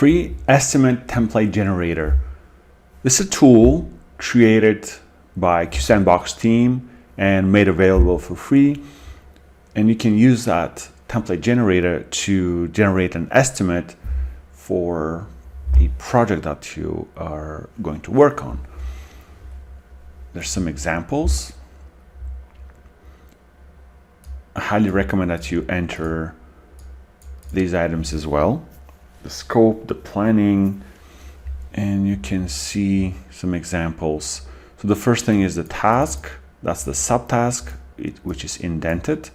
Free estimate template generator. This is a tool created by QSandbox team and made available for free. And you can use that template generator to generate an estimate for a project that you are going to work on. There's some examples. I highly recommend that you enter these items as well. The scope, the planning, and you can see some examples. So the first thing is the task. That's the subtask, which is indented.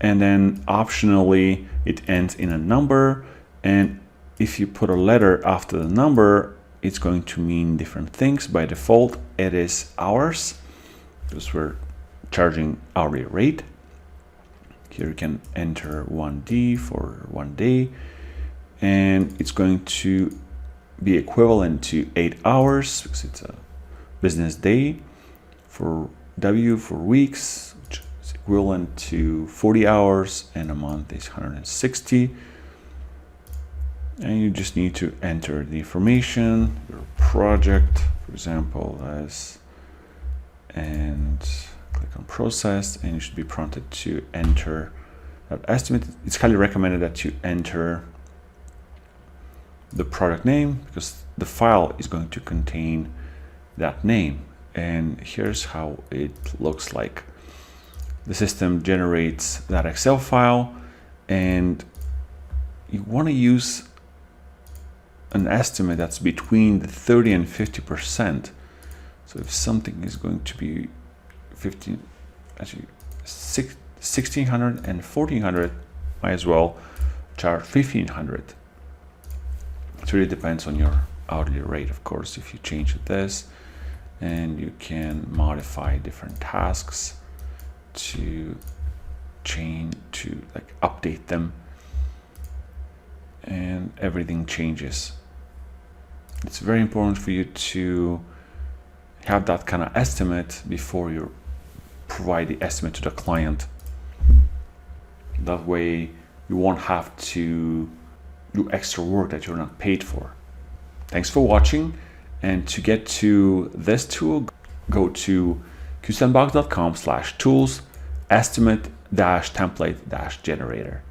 And then optionally, it ends in a number. And if you put a letter after the number, it's going to mean different things. By default, it is hours, because we're charging hourly rate. Here you can enter 1D for 1 day, and it's going to be equivalent to 8 hours because it's a business day. For W for weeks, which is equivalent to 40 hours, and a month is 160. And you just need to enter the information, your project, for example, and click on process, and you should be prompted to enter that estimate. It's highly recommended that you enter the product name because the file is going to contain that name. And here's how it looks like. The system generates that Excel file, and you want to use an estimate that's between the 30 and 50%. So if something is going to be 1600 and 1400, might as well charge 1500. It really depends on your hourly rate, of course. If you change this, and you can modify different tasks to update them, and everything changes. It's very important for you to have that kind of estimate before you provide the estimate to the client. That way you won't have to do extra work that you're not paid for. Thanks for watching, and to get to this tool, go to qsandbox.com/tools estimate-template-generator.